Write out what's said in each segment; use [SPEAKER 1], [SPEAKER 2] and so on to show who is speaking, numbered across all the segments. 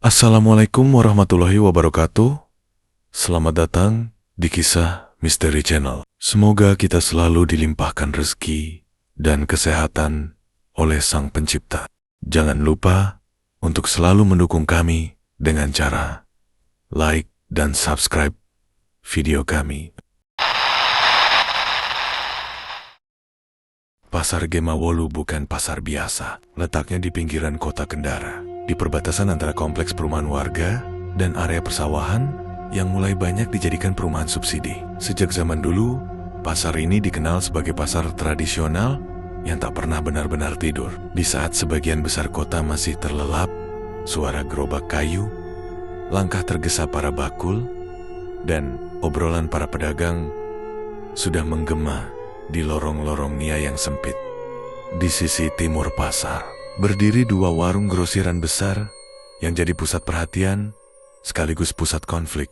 [SPEAKER 1] Assalamualaikum warahmatullahi wabarakatuh. Selamat datang di Kisah Misteri Channel. Semoga kita selalu dilimpahkan rezeki dan kesehatan oleh Sang Pencipta. Jangan lupa untuk selalu mendukung kami dengan cara like dan subscribe video kami. Pasar Gemawolu bukan pasar biasa. Letaknya di pinggiran kota Kendara, di perbatasan antara kompleks perumahan warga dan area persawahan yang mulai banyak dijadikan perumahan subsidi. Sejak zaman dulu, pasar ini dikenal sebagai pasar tradisional yang tak pernah benar-benar tidur. Di saat sebagian besar kota masih terlelap, suara gerobak kayu, langkah tergesa para bakul, dan obrolan para pedagang sudah menggema di lorong-lorong Nia yang sempit. Di sisi timur pasar, berdiri dua warung grosiran besar yang jadi pusat perhatian sekaligus pusat konflik.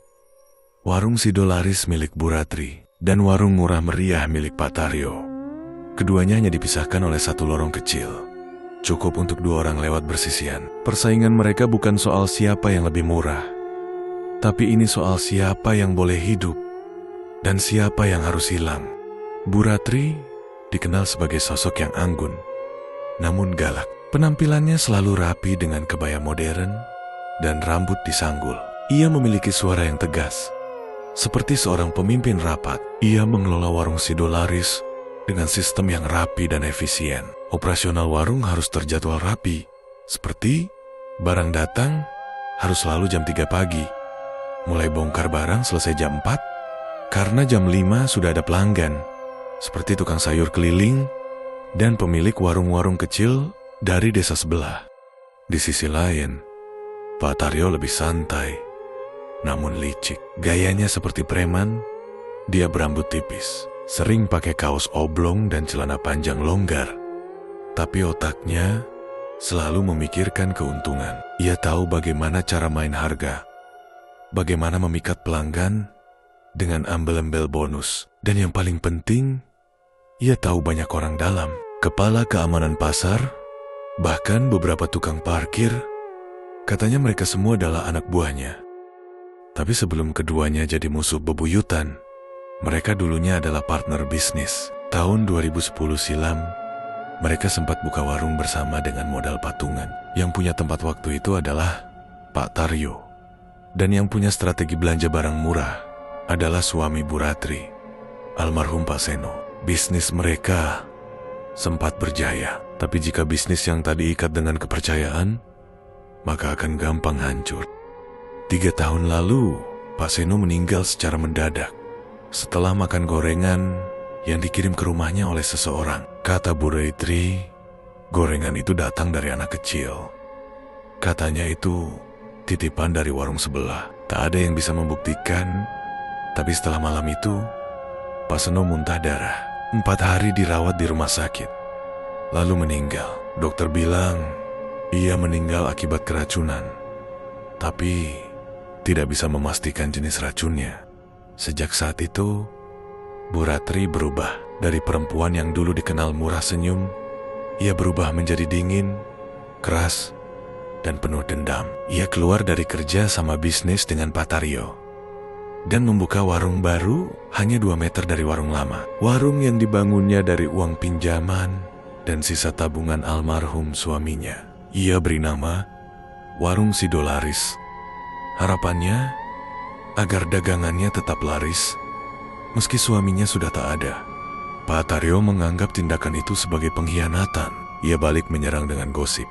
[SPEAKER 1] Warung Sidolaris milik Bu Ratri dan warung murah meriah milik Pak Taryo. Keduanya hanya dipisahkan oleh satu lorong kecil, cukup untuk dua orang lewat bersisian. Persaingan mereka bukan soal siapa yang lebih murah, tapi ini soal siapa yang boleh hidup dan siapa yang harus hilang. Bu Ratri dikenal sebagai sosok yang anggun, namun galak. Penampilannya selalu rapi dengan kebaya modern dan rambut disanggul. Ia memiliki suara yang tegas, seperti seorang pemimpin rapat. Ia mengelola warung Sidolaris dengan sistem yang rapi dan efisien. Operasional warung harus terjadwal rapi, seperti barang datang harus selalu jam 3 pagi. Mulai bongkar barang selesai jam 4, karena jam 5 sudah ada pelanggan, seperti tukang sayur keliling dan pemilik warung-warung kecil dari desa sebelah. Di sisi lain, Pak Taryo lebih santai, namun licik. Gayanya seperti preman, dia berambut tipis, sering pakai kaos oblong dan celana panjang longgar. Tapi otaknya selalu memikirkan keuntungan. Ia tahu bagaimana cara main harga, bagaimana memikat pelanggan dengan embel-embel bonus, dan yang paling penting, ia tahu banyak orang dalam, kepala keamanan pasar, bahkan beberapa tukang parkir. Katanya mereka semua adalah anak buahnya. Tapi sebelum keduanya jadi musuh bebuyutan, mereka dulunya adalah partner bisnis. Tahun 2010 silam, mereka sempat buka warung bersama dengan modal patungan. Yang punya tempat waktu itu adalah Pak Taryo, dan yang punya strategi belanja barang murah adalah suami Bu Ratri, almarhum Pak Seno. Bisnis mereka sempat berjaya, tapi jika bisnis yang tadi ikat dengan kepercayaan, maka akan gampang hancur. 3 tahun lalu, Pak Seno meninggal secara mendadak setelah makan gorengan yang dikirim ke rumahnya oleh seseorang. Kata Bu Ratri, gorengan itu datang dari anak kecil. Katanya itu titipan dari warung sebelah. Tak ada yang bisa membuktikan, tapi setelah malam itu, Pak Seno muntah darah. 4 hari dirawat di rumah sakit, lalu meninggal. Dokter bilang ia meninggal akibat keracunan, tapi tidak bisa memastikan jenis racunnya. Sejak saat itu, Bu Ratri berubah. Dari perempuan yang dulu dikenal murah senyum, ia berubah menjadi dingin, keras, dan penuh dendam. Ia keluar dari kerja sama bisnis dengan Pak Taryo dan membuka warung baru hanya 2 meter dari warung lama. Warung yang dibangunnya dari uang pinjaman dan sisa tabungan almarhum suaminya. Ia beri nama Warung Sidolaris. Harapannya agar dagangannya tetap laris meski suaminya sudah tak ada. Pak Taryo menganggap tindakan itu sebagai pengkhianatan. Ia balik menyerang dengan gosip.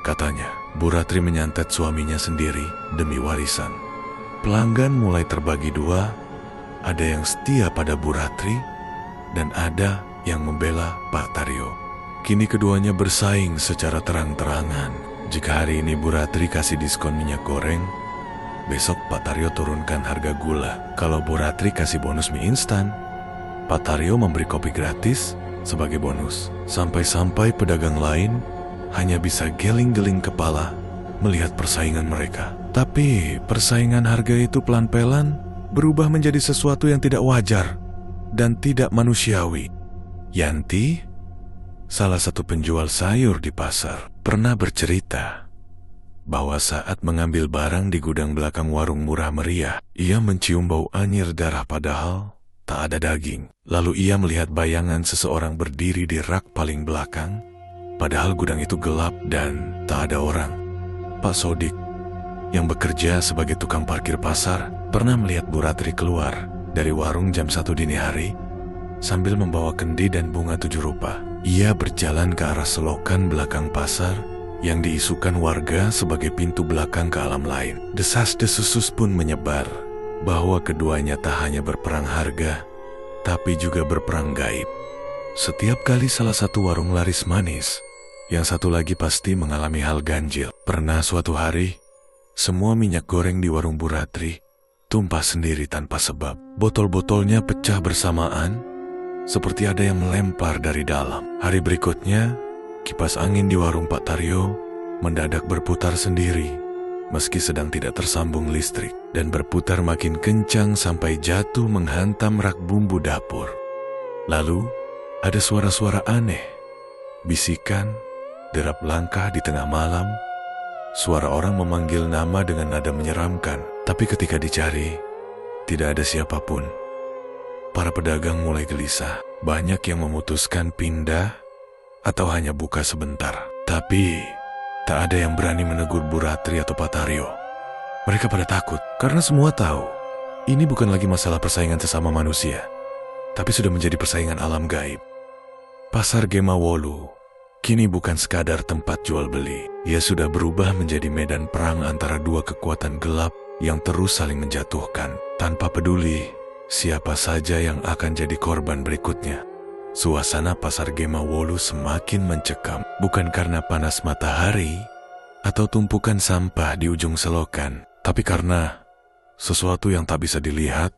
[SPEAKER 1] Katanya, Bu Ratri menyantet suaminya sendiri demi warisan. Pelanggan mulai terbagi 2, ada yang setia pada Bu Ratri dan ada yang membela Pak Taryo. Kini keduanya bersaing secara terang-terangan. Jika hari ini Bu Ratri kasih diskon minyak goreng, besok Pak Taryo turunkan harga gula. Kalau Bu Ratri kasih bonus mie instan, Pak Taryo memberi kopi gratis sebagai bonus. Sampai-sampai pedagang lain hanya bisa geling-geling kepala melihat persaingan mereka. Tapi persaingan harga itu pelan-pelan berubah menjadi sesuatu yang tidak wajar dan tidak manusiawi. Yanti, salah satu penjual sayur di pasar, pernah bercerita bahwa saat mengambil barang di gudang belakang warung murah meriah, ia mencium bau anyir darah padahal tak ada daging. Lalu ia melihat bayangan seseorang berdiri di rak paling belakang, padahal gudang itu gelap dan tak ada orang. Pak Sodik, yang bekerja sebagai tukang parkir pasar, pernah melihat Bu Ratri keluar dari warung jam 1 dini hari sambil membawa kendi dan bunga 7 rupa. Ia berjalan ke arah selokan belakang pasar yang diisukan warga sebagai pintu belakang ke alam lain. Desas-desus pun menyebar bahwa keduanya tak hanya berperang harga, tapi juga berperang gaib. Setiap kali salah satu warung laris manis, yang satu lagi pasti mengalami hal ganjil. Pernah suatu hari, semua minyak goreng di warung Bu Ratri tumpah sendiri tanpa sebab. Botol-botolnya pecah bersamaan, seperti ada yang melempar dari dalam. Hari berikutnya, kipas angin di warung Pak Taryo mendadak berputar sendiri, meski sedang tidak tersambung listrik, dan berputar makin kencang sampai jatuh menghantam rak bumbu dapur. Lalu, ada suara-suara aneh, bisikan, derap langkah di tengah malam, suara orang memanggil nama dengan nada menyeramkan. Tapi ketika dicari, tidak ada siapapun. Para pedagang mulai gelisah. Banyak yang memutuskan pindah atau hanya buka sebentar. Tapi tak ada yang berani menegur Bu Ratri atau Pak Taryo. Mereka pada takut karena semua tahu ini bukan lagi masalah persaingan sesama manusia, tapi sudah menjadi persaingan alam gaib. Pasar Gemawolu kini bukan sekadar tempat jual beli. Ia sudah berubah menjadi medan perang antara dua kekuatan gelap yang terus saling menjatuhkan, tanpa peduli siapa saja yang akan jadi korban berikutnya. Suasana pasar Gemawolu semakin mencekam, bukan karena panas matahari atau tumpukan sampah di ujung selokan, tapi karena sesuatu yang tak bisa dilihat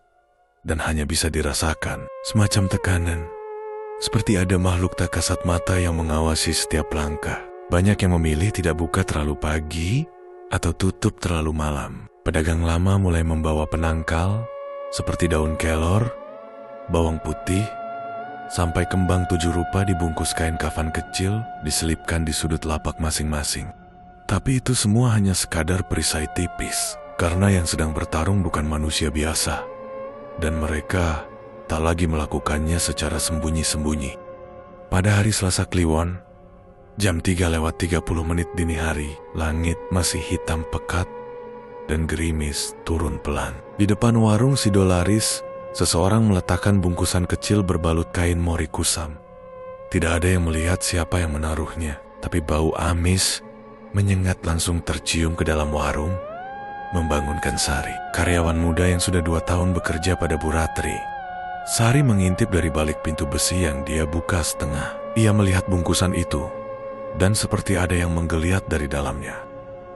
[SPEAKER 1] dan hanya bisa dirasakan, semacam tekanan. Seperti ada makhluk tak kasat mata yang mengawasi setiap langkah. Banyak yang memilih tidak buka terlalu pagi atau tutup terlalu malam. Pedagang lama mulai membawa penangkal seperti daun kelor, bawang putih, sampai kembang 7 rupa dibungkus kain kafan kecil diselipkan di sudut lapak masing-masing. Tapi itu semua hanya sekadar perisai tipis, karena yang sedang bertarung bukan manusia biasa, dan mereka tak lagi melakukannya secara sembunyi-sembunyi. Pada hari Selasa Kliwon, jam 3:30 dini hari, langit masih hitam pekat dan gerimis turun pelan. Di depan warung Sidolaris, seseorang meletakkan bungkusan kecil berbalut kain mori kusam. Tidak ada yang melihat siapa yang menaruhnya, tapi bau amis menyengat langsung tercium ke dalam warung, membangunkan Sari, karyawan muda yang sudah 2 tahun bekerja pada Bu Ratri. Sari mengintip dari balik pintu besi yang dia buka setengah. Ia melihat bungkusan itu, dan seperti ada yang menggeliat dari dalamnya.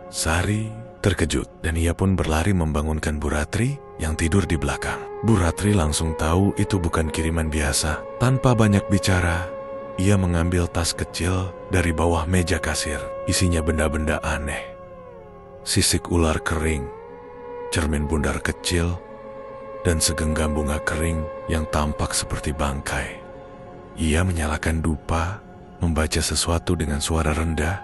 [SPEAKER 1] Sari terkejut, dan ia pun berlari membangunkan Bu Ratri yang tidur di belakang. Bu Ratri langsung tahu itu bukan kiriman biasa. Tanpa banyak bicara, ia mengambil tas kecil dari bawah meja kasir. Isinya benda-benda aneh. Sisik ular kering, cermin bundar kecil, dan segenggam bunga kering yang tampak seperti bangkai. Ia menyalakan dupa, membaca sesuatu dengan suara rendah,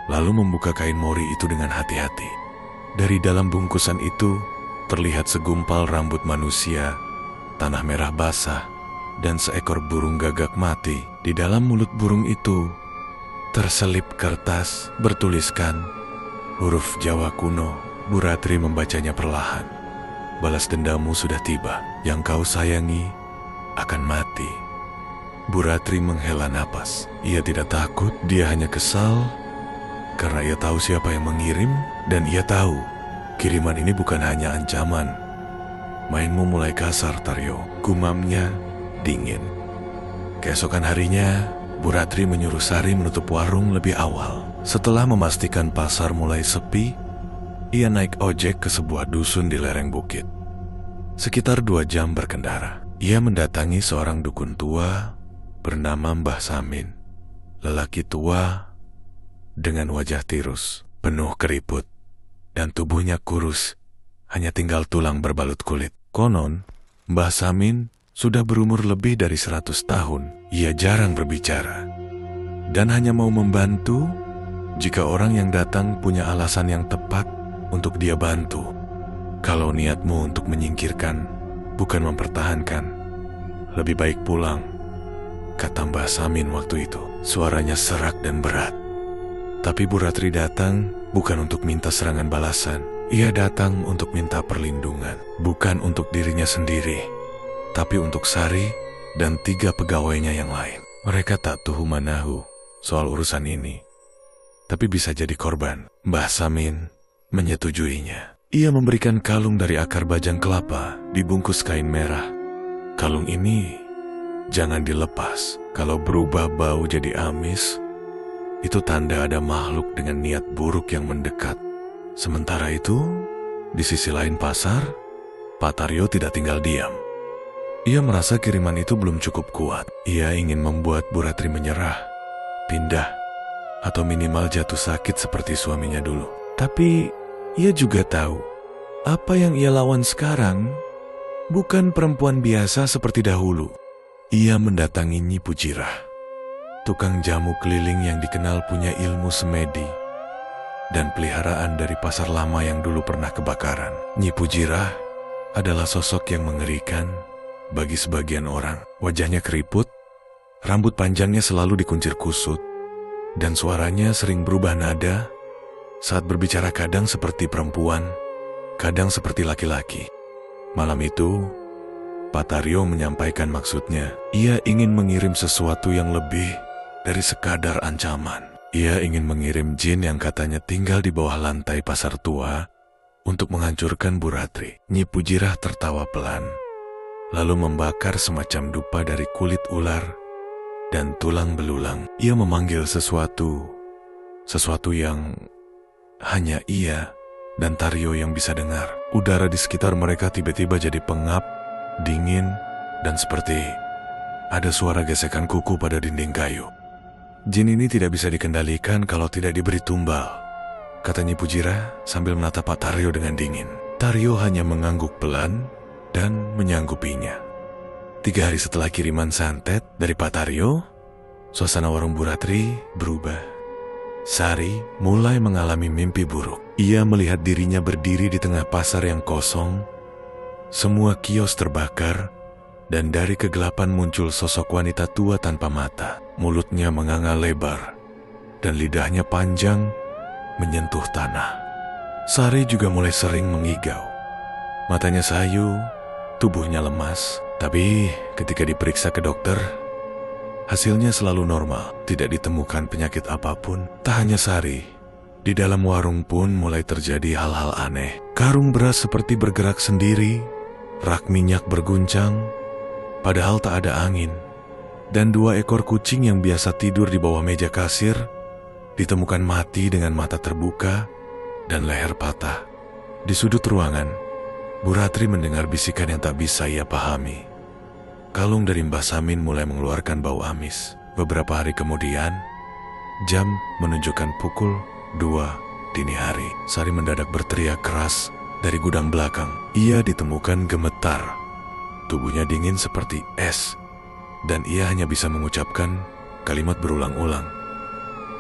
[SPEAKER 1] lalu membuka kain mori itu dengan hati-hati. Dari dalam bungkusan itu, terlihat segumpal rambut manusia, tanah merah basah, dan seekor burung gagak mati. Di dalam mulut burung itu, terselip kertas bertuliskan huruf Jawa kuno. Bu Ratri membacanya perlahan. Balas dendamu sudah tiba, yang kau sayangi akan mati. Bu Ratri menghela napas. Ia tidak takut, dia hanya kesal karena ia tahu siapa yang mengirim, dan ia tahu kiriman ini bukan hanya ancaman. Mainmu mulai kasar, Taryo, gumamnya dingin. Keesokan harinya, Bu Ratri menyuruh Sari menutup warung lebih awal. Setelah memastikan pasar mulai sepi, ia naik ojek ke sebuah dusun di lereng bukit. Sekitar 2 jam berkendara, ia mendatangi seorang dukun tua bernama Mbah Samin. Lelaki tua dengan wajah tirus, penuh keriput, dan tubuhnya kurus, hanya tinggal tulang berbalut kulit. Konon, Mbah Samin sudah berumur lebih dari 100 tahun. Ia jarang berbicara, dan hanya mau membantu Jika orang yang datang punya alasan yang tepat untuk dia bantu, kalau niatmu untuk menyingkirkan, bukan mempertahankan, lebih baik pulang, kata Mbah Samin waktu itu. Suaranya serak dan berat. Tapi Bu Ratri datang bukan untuk minta serangan balasan. Ia datang untuk minta perlindungan. Bukan untuk dirinya sendiri, tapi untuk Sari dan 3 pegawainya yang lain. Mereka tak tuhu manahu soal urusan ini, tapi bisa jadi korban. Mbah Samin menyetujuinya. Ia memberikan kalung dari akar bajang kelapa dibungkus kain merah. Kalung ini jangan dilepas. Kalau berubah bau jadi amis, itu tanda ada makhluk dengan niat buruk yang mendekat. Sementara itu, di sisi lain pasar, Pak Taryo tidak tinggal diam. Ia merasa kiriman itu belum cukup kuat. Ia ingin membuat Bu Ratri menyerah, pindah, atau minimal jatuh sakit seperti suaminya dulu. Tapi ia juga tahu, apa yang ia lawan sekarang bukan perempuan biasa seperti dahulu. Ia mendatangi Nyi Pujirah, tukang jamu keliling yang dikenal punya ilmu semedi dan peliharaan dari pasar lama yang dulu pernah kebakaran. Nyi Pujirah adalah sosok yang mengerikan bagi sebagian orang. Wajahnya keriput, rambut panjangnya selalu dikuncir kusut, dan suaranya sering berubah nada saat berbicara, kadang seperti perempuan, kadang seperti laki-laki. Malam itu, Pak Taryo menyampaikan maksudnya. Ia ingin mengirim sesuatu yang lebih dari sekadar ancaman. Ia ingin mengirim jin yang katanya tinggal di bawah lantai pasar tua untuk menghancurkan Bu Ratri. Nyi Pujirah tertawa pelan, lalu membakar semacam dupa dari kulit ular dan tulang belulang. Ia memanggil sesuatu yang hanya ia dan Taryo yang bisa dengar. Udara di sekitar mereka tiba-tiba jadi pengap, dingin, dan seperti ada suara gesekan kuku pada dinding kayu. Jin ini tidak bisa dikendalikan kalau tidak diberi tumbal, kata Nyi Pujirah sambil menatap Pak Taryo dengan dingin. Taryo hanya mengangguk pelan dan menyanggupinya. 3 hari setelah kiriman santet dari Pak Taryo, suasana warung Bu Ratri berubah. Sari mulai mengalami mimpi buruk. Ia melihat dirinya berdiri di tengah pasar yang kosong. Semua kios terbakar, dan dari kegelapan muncul sosok wanita tua tanpa mata. Mulutnya menganga lebar, dan lidahnya panjang menyentuh tanah. Sari juga mulai sering mengigau. Matanya sayu, tubuhnya lemas. Tapi ketika diperiksa ke dokter, hasilnya selalu normal. Tidak ditemukan penyakit apapun. Tak hanya Sari, di dalam warung pun mulai terjadi hal-hal aneh. Karung beras seperti bergerak sendiri, rak minyak berguncang, padahal tak ada angin. Dan 2 ekor kucing yang biasa tidur di bawah meja kasir ditemukan mati dengan mata terbuka dan leher patah. Di sudut ruangan, Bu Ratri mendengar bisikan yang tak bisa ia pahami. Kalung dari Mbah Samin mulai mengeluarkan bau amis. Beberapa hari kemudian, jam menunjukkan pukul 2 dini hari. Sari mendadak berteriak keras dari gudang belakang. Ia ditemukan gemetar. Tubuhnya dingin seperti es, dan ia hanya bisa mengucapkan kalimat berulang-ulang.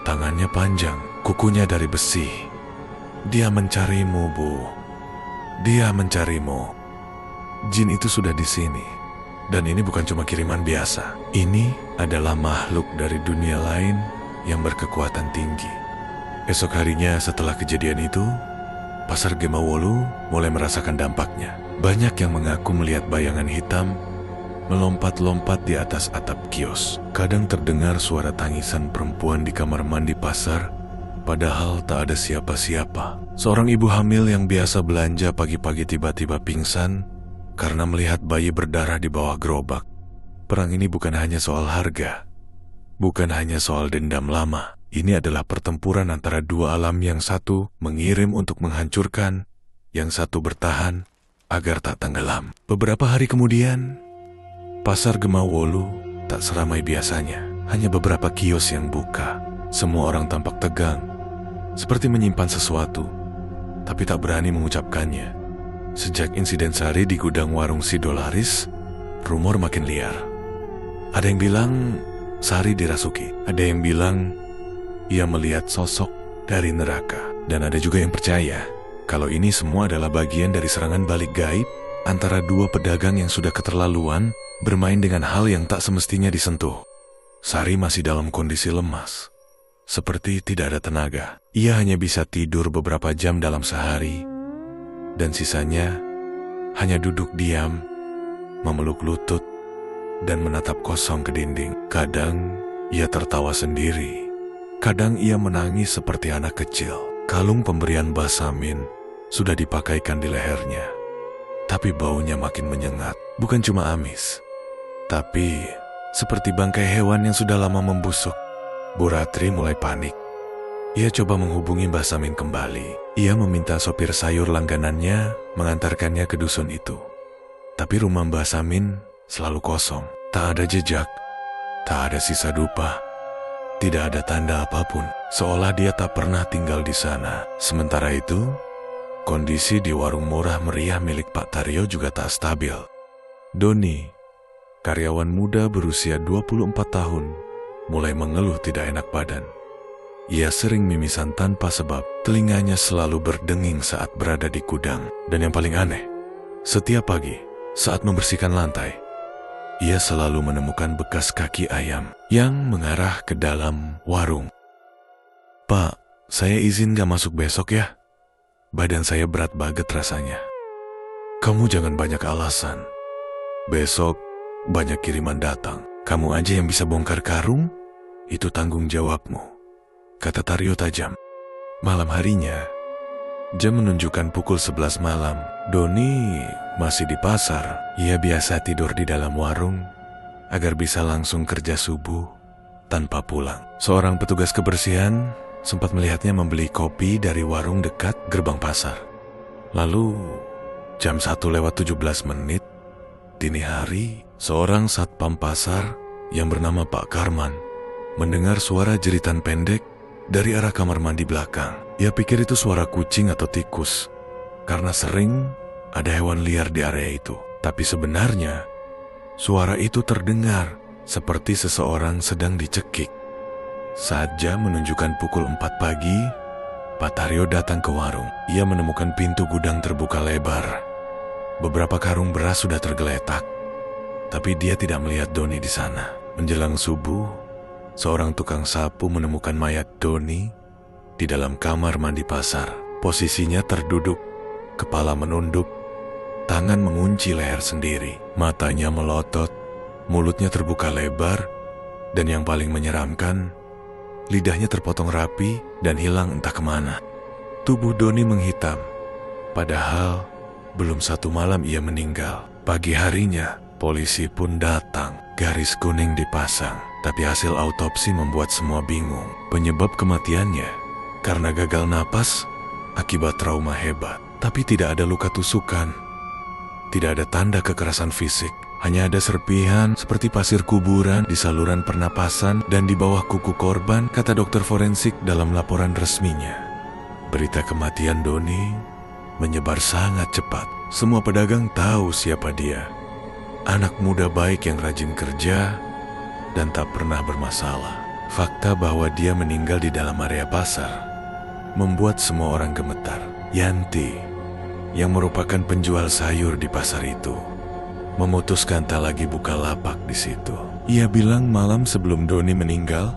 [SPEAKER 1] Tangannya panjang, kukunya dari besi. Dia mencarimu, Bu. Dia mencarimu. Jin itu sudah di sini. Dan ini bukan cuma kiriman biasa. Ini adalah makhluk dari dunia lain yang berkekuatan tinggi. Esok harinya setelah kejadian itu, pasar Gemawolu mulai merasakan dampaknya. Banyak yang mengaku melihat bayangan hitam melompat-lompat di atas atap kios. Kadang terdengar suara tangisan perempuan di kamar mandi pasar, padahal tak ada siapa-siapa. Seorang ibu hamil yang biasa belanja pagi-pagi tiba-tiba pingsan karena melihat bayi berdarah di bawah gerobak. Perang ini bukan hanya soal harga, bukan hanya soal dendam lama. Ini adalah pertempuran antara 2 alam, yang satu mengirim untuk menghancurkan, yang satu bertahan agar tak tenggelam. Beberapa hari kemudian, pasar Gemawolu tak seramai biasanya. Hanya beberapa kios yang buka. Semua orang tampak tegang, seperti menyimpan sesuatu, tapi tak berani mengucapkannya. Sejak insiden Sari di gudang warung si Dolaris, rumor makin liar. Ada yang bilang Sari dirasuki. Ada yang bilang ia melihat sosok dari neraka. Dan ada juga yang percaya kalau ini semua adalah bagian dari serangan balik gaib antara dua pedagang yang sudah keterlaluan bermain dengan hal yang tak semestinya disentuh. Sari masih dalam kondisi lemas, seperti tidak ada tenaga. Ia hanya bisa tidur beberapa jam dalam sehari, dan sisanya hanya duduk diam, memeluk lutut, dan menatap kosong ke dinding. Kadang ia tertawa sendiri, kadang ia menangis seperti anak kecil. Kalung pemberian Mbah Samin sudah dipakaikan di lehernya, tapi baunya makin menyengat. Bukan cuma amis, tapi seperti bangkai hewan yang sudah lama membusuk. Bu Ratri mulai panik. Ia coba menghubungi Mbah Samin kembali. Ia meminta sopir sayur langganannya mengantarkannya ke dusun itu. Tapi rumah Mbah Samin selalu kosong. Tak ada jejak, tak ada sisa dupa, tidak ada tanda apapun. Seolah dia tak pernah tinggal di sana. Sementara itu, kondisi di warung murah meriah milik Pak Taryo juga tak stabil. Doni, karyawan muda berusia 24 tahun, mulai mengeluh tidak enak badan. Ia sering mimisan tanpa sebab, telinganya selalu berdenging saat berada di gudang. Dan yang paling aneh, setiap pagi saat membersihkan lantai, ia selalu menemukan bekas kaki ayam yang mengarah ke dalam warung. "Pak, saya izin gak masuk besok ya. Badan saya berat banget rasanya." "Kamu jangan banyak alasan. Besok banyak kiriman datang. Kamu aja yang bisa bongkar karung, itu tanggung jawabmu," kata Taryo tajam. Malam harinya, jam menunjukkan pukul 11 malam. Doni masih di pasar. Ia biasa tidur di dalam warung agar bisa langsung kerja subuh tanpa pulang. Seorang petugas kebersihan sempat melihatnya membeli kopi dari warung dekat gerbang pasar. Lalu, jam 1:17, dini hari, seorang satpam pasar yang bernama Pak Karman mendengar suara jeritan pendek dari arah kamar mandi belakang. Ia pikir itu suara kucing atau tikus, karena sering ada hewan liar di area itu. Tapi sebenarnya, suara itu terdengar seperti seseorang sedang dicekik. Saat jam menunjukkan pukul 4 pagi, Pak Taryo datang ke warung. Ia menemukan pintu gudang terbuka lebar. Beberapa karung beras sudah tergeletak, tapi dia tidak melihat Doni di sana. Menjelang subuh, seorang tukang sapu menemukan mayat Doni di dalam kamar mandi pasar. Posisinya terduduk, kepala menunduk, tangan mengunci leher sendiri. Matanya melotot, mulutnya terbuka lebar, dan yang paling menyeramkan, lidahnya terpotong rapi dan hilang entah kemana. Tubuh Doni menghitam, padahal belum 1 malam ia meninggal. Pagi harinya, polisi pun datang. Garis kuning dipasang, tapi hasil autopsi membuat semua bingung. Penyebab kematiannya karena gagal napas akibat trauma hebat. Tapi tidak ada luka tusukan, tidak ada tanda kekerasan fisik. Hanya ada serpihan seperti pasir kuburan di saluran pernapasan dan di bawah kuku korban, kata dokter forensik dalam laporan resminya. Berita kematian Doni menyebar sangat cepat. Semua pedagang tahu siapa dia. Anak muda baik yang rajin kerja dan tak pernah bermasalah. Fakta bahwa dia meninggal di dalam area pasar membuat semua orang gemetar. Yanti, yang merupakan penjual sayur di pasar itu, memutuskan tak lagi buka lapak di situ. Ia bilang malam sebelum Doni meninggal,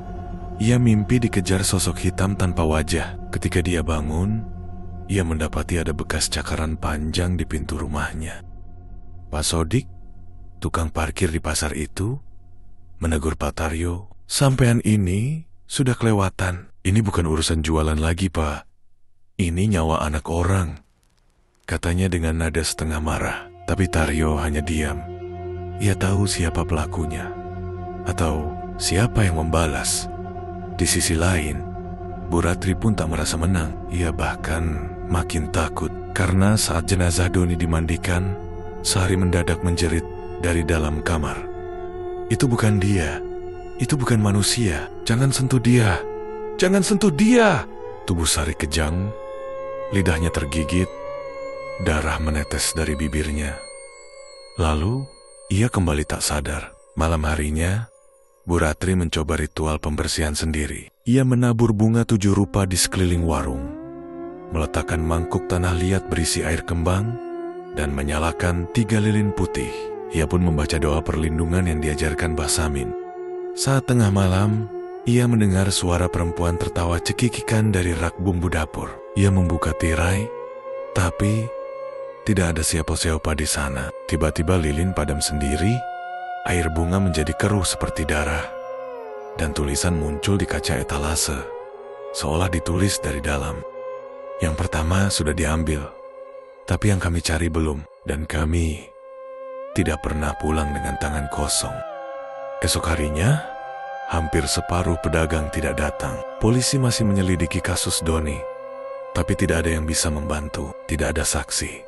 [SPEAKER 1] ia mimpi dikejar sosok hitam tanpa wajah. Ketika dia bangun, ia mendapati ada bekas cakaran panjang di pintu rumahnya. Pak Sodik, tukang parkir di pasar itu, menegur Pak Taryo, "Sampean ini sudah kelewatan. Ini bukan urusan jualan lagi, Pak. Ini nyawa anak orang," katanya dengan nada setengah marah. Tapi Taryo hanya diam. Ia tahu siapa pelakunya, atau siapa yang membalas. Di sisi lain, Bu Ratri pun tak merasa menang. Ia bahkan makin takut, karena saat jenazah Doni dimandikan, Sari mendadak menjerit dari dalam kamar. "Itu bukan dia. Itu bukan manusia. Jangan sentuh dia. Jangan sentuh dia!" Tubuh Sari kejang, lidahnya tergigit, darah menetes dari bibirnya. Lalu, ia kembali tak sadar. Malam harinya, Bu Ratri mencoba ritual pembersihan sendiri. Ia menabur bunga 7 rupa di sekeliling warung, meletakkan mangkuk tanah liat berisi air kembang, dan menyalakan 3 lilin putih. Ia pun membaca doa perlindungan yang diajarkan Mbah Samin. Saat tengah malam, ia mendengar suara perempuan tertawa cekikikan dari rak bumbu dapur. Ia membuka tirai, tapi tidak ada siapa-siapa di sana. Tiba-tiba lilin padam sendiri, air bunga menjadi keruh seperti darah, dan tulisan muncul di kaca etalase, seolah ditulis dari dalam. Yang pertama sudah diambil, tapi yang kami cari belum, dan kami tidak pernah pulang dengan tangan kosong. Esok harinya, hampir separuh pedagang tidak datang. Polisi masih menyelidiki kasus Doni, tapi tidak ada yang bisa membantu. Tidak ada saksi,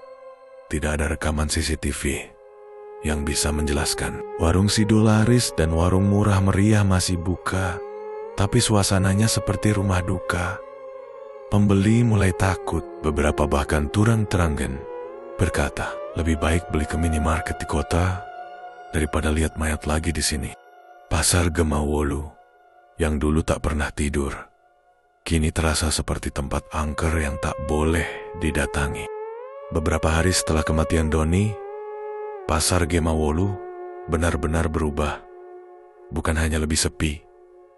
[SPEAKER 1] tidak ada rekaman CCTV yang bisa menjelaskan. Warung Sidolaris dan warung murah meriah masih buka, tapi suasananya seperti rumah duka. Pembeli mulai takut, beberapa bahkan turang-teranggen berkata, lebih baik beli ke minimarket di kota daripada lihat mayat lagi di sini. Pasar Gemawolu yang dulu tak pernah tidur, kini terasa seperti tempat angker yang tak boleh didatangi. Beberapa hari setelah kematian Doni, Pasar Gemawolu benar-benar berubah. Bukan hanya lebih sepi,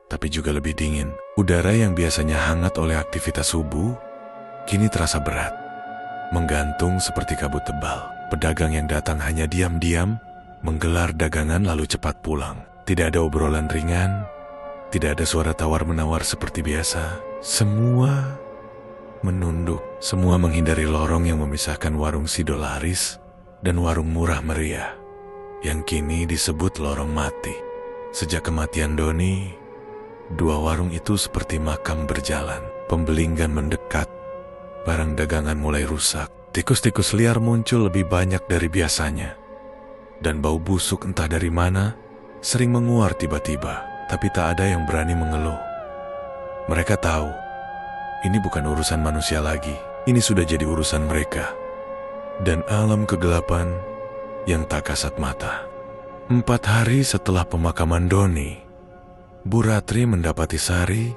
[SPEAKER 1] tapi juga lebih dingin. Udara yang biasanya hangat oleh aktivitas subuh, kini terasa berat, menggantung seperti kabut tebal. Pedagang yang datang hanya diam-diam, menggelar dagangan lalu cepat pulang. Tidak ada obrolan ringan, tidak ada suara tawar-menawar seperti biasa. Semua menunduk, semua menghindari lorong yang memisahkan warung Sidolaris dan warung murah meriah, yang kini disebut lorong mati. Sejak kematian Doni, 2 warung itu seperti makam berjalan. Pembeli enggan mendekat, barang dagangan mulai rusak. Tikus-tikus liar muncul lebih banyak dari biasanya, dan bau busuk entah dari mana sering menguar tiba-tiba, tapi tak ada yang berani mengeluh. Mereka tahu, ini bukan urusan manusia lagi, ini sudah jadi urusan mereka dan alam kegelapan yang tak kasat mata. 4 hari setelah pemakaman Doni, Bu Ratri mendapati Sari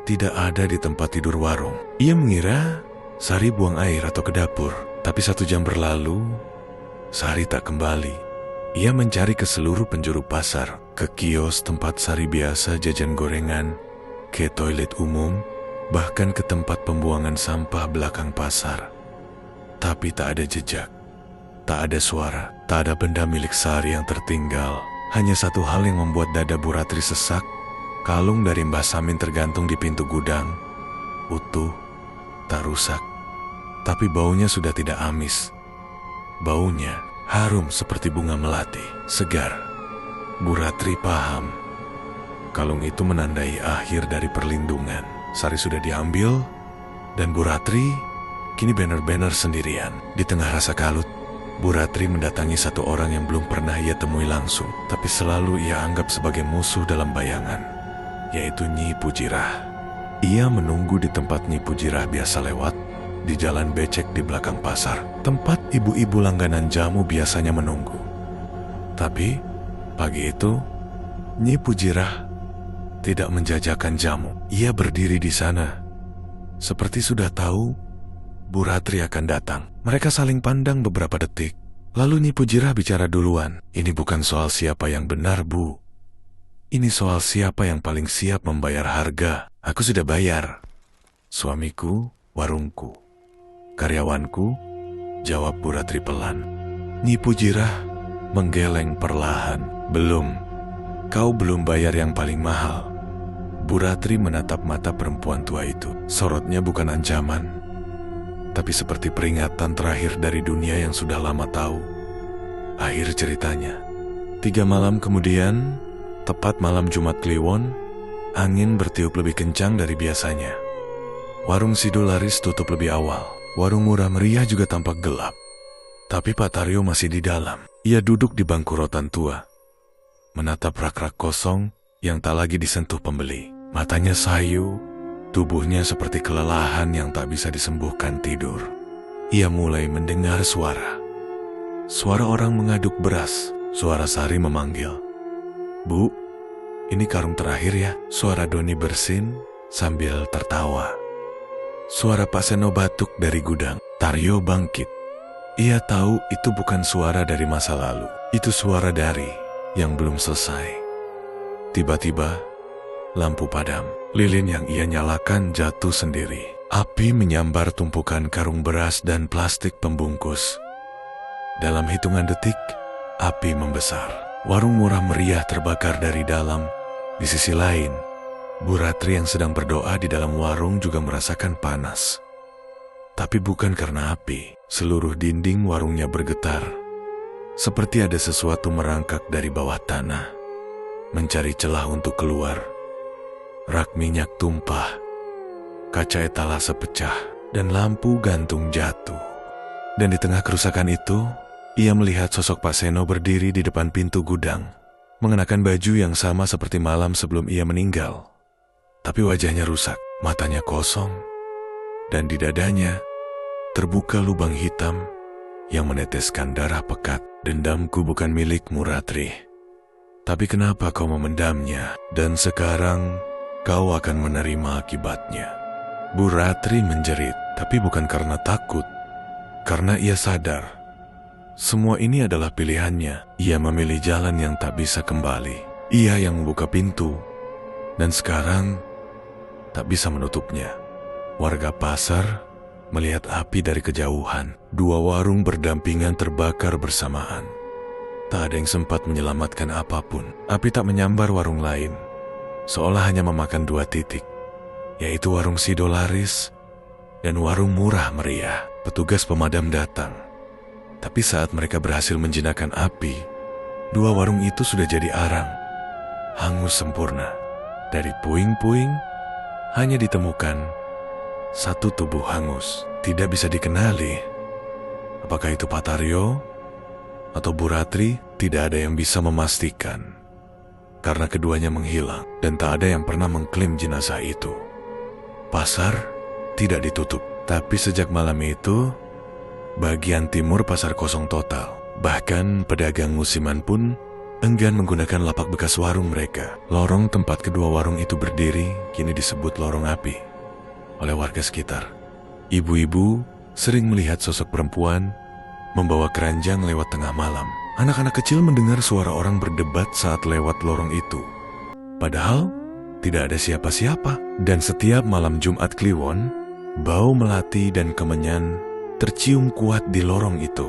[SPEAKER 1] tidak ada di tempat tidur warung. Ia mengira Sari buang air atau ke dapur, tapi 1 jam berlalu, Sari tak kembali. Ia mencari ke seluruh penjuru pasar, ke kios tempat Sari biasa jajan gorengan, ke toilet umum, bahkan ke tempat pembuangan sampah belakang pasar. Tapi tak ada jejak, tak ada suara, tak ada benda milik Sari yang tertinggal. Hanya satu hal yang membuat dada Bu Ratri sesak. Kalung dari Mbah Samin tergantung di pintu gudang, utuh, tak rusak. Tapi baunya sudah tidak amis. Baunya harum seperti bunga melati, segar. Bu Ratri paham, kalung itu menandai akhir dari perlindungan. Sari sudah diambil, dan Bu Ratri kini benar-benar sendirian. Di tengah rasa kalut, Bu Ratri mendatangi satu orang yang belum pernah ia temui langsung, tapi selalu ia anggap sebagai musuh dalam bayangan, yaitu Nyi Pujirah. Ia menunggu di tempat Nyi Pujirah biasa lewat, di jalan becek di belakang pasar, tempat ibu-ibu langganan jamu biasanya menunggu. Tapi pagi itu, Nyi Pujirah tidak menjajakan jamu. Ia berdiri di sana, seperti sudah tahu Bu Ratri akan datang. Mereka saling pandang beberapa detik. Lalu Nyi Pujirah bicara duluan. Ini bukan soal siapa yang benar, Bu. Ini soal siapa yang paling siap membayar harga. Aku sudah bayar. Suamiku, warungku. Karyawanku, jawab Bu Ratri pelan. Nyi Pujirah menggeleng perlahan. Belum. Kau belum bayar yang paling mahal. Bu Ratri menatap mata perempuan tua itu. Sorotnya bukan ancaman, tapi seperti peringatan terakhir dari dunia yang sudah lama tahu. Akhir ceritanya. 3 malam kemudian, tepat malam Jumat Kliwon, angin bertiup lebih kencang dari biasanya. Warung Sidolaris tutup lebih awal. Warung murah meriah juga tampak gelap. Tapi Pak Taryo masih di dalam. Ia duduk di bangku rotan tua, menatap rak-rak kosong yang tak lagi disentuh pembeli. Matanya sayu, tubuhnya seperti kelelahan yang tak bisa disembuhkan tidur. Ia mulai mendengar suara. Suara orang mengaduk beras. Suara Sari memanggil, "Bu, ini karung terakhir ya, suara Doni bersin sambil tertawa. Suara Pak Seno batuk dari gudang. Taryo bangkit. Ia tahu itu bukan suara dari masa lalu. Itu suara dari yang belum selesai. Tiba-tiba, lampu padam. Lilin yang ia nyalakan jatuh sendiri. Api menyambar tumpukan karung beras dan plastik pembungkus. Dalam hitungan detik, api membesar. Warung murah meriah terbakar dari dalam. Di sisi lain, Bu Ratri yang sedang berdoa di dalam warung juga merasakan panas. Tapi bukan karena api. Seluruh dinding warungnya bergetar. Seperti ada sesuatu merangkak dari bawah tanah, mencari celah untuk keluar. Rak minyak tumpah, kaca etalase pecah, dan lampu gantung jatuh. Dan di tengah kerusakan itu, ia melihat sosok Pak Seno berdiri di depan pintu gudang, mengenakan baju yang sama seperti malam sebelum ia meninggal. Tapi wajahnya rusak, matanya kosong, dan di dadanya terbuka lubang hitam yang meneteskan darah pekat. Dendamku bukan milikmu, Ratri. Tapi kenapa kau memendamnya? Dan sekarang kau akan menerima akibatnya. Bu Ratri menjerit, tapi bukan karena takut. Karena ia sadar, semua ini adalah pilihannya. Ia memilih jalan yang tak bisa kembali. Ia yang membuka pintu, dan sekarang tak bisa menutupnya. Warga pasar melihat api dari kejauhan. Dua warung berdampingan terbakar bersamaan. Tak ada yang sempat menyelamatkan apapun. Api tak menyambar warung lain, seolah hanya memakan dua titik, yaitu warung Sidolaris dan warung murah meriah. Petugas pemadam datang. Tapi saat mereka berhasil menjinakkan api, dua warung itu sudah jadi arang, hangus sempurna. Dari puing-puing hanya ditemukan satu tubuh hangus. Tidak bisa dikenali. Apakah itu Pak Taryo atau Bu Ratri? Tidak ada yang bisa memastikan. Karena keduanya menghilang dan tak ada yang pernah mengklaim jenazah itu. Pasar tidak ditutup. Tapi sejak malam itu, bagian timur pasar kosong total. Bahkan pedagang musiman pun enggan menggunakan lapak bekas warung mereka. Lorong tempat kedua warung itu berdiri kini disebut lorong api oleh warga sekitar. Ibu-ibu sering melihat sosok perempuan membawa keranjang lewat tengah malam. Anak-anak kecil mendengar suara orang berdebat saat lewat lorong itu. Padahal tidak ada siapa-siapa. Dan setiap malam Jumat Kliwon, bau melati dan kemenyan tercium kuat di lorong itu.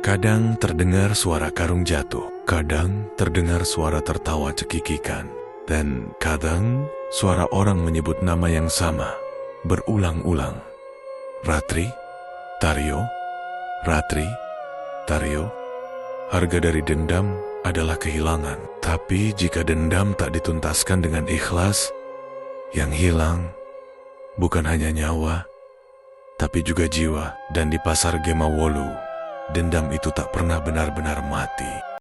[SPEAKER 1] Kadang terdengar suara karung jatuh, kadang terdengar suara tertawa cekikikan, dan kadang suara orang menyebut nama yang sama berulang-ulang. Ratri, Taryo, Ratri, Taryo. Harga dari dendam adalah kehilangan. Tapi jika dendam tak dituntaskan dengan ikhlas, yang hilang bukan hanya nyawa, tapi juga jiwa. Dan di pasar Gemawolu, dendam itu tak pernah benar-benar mati.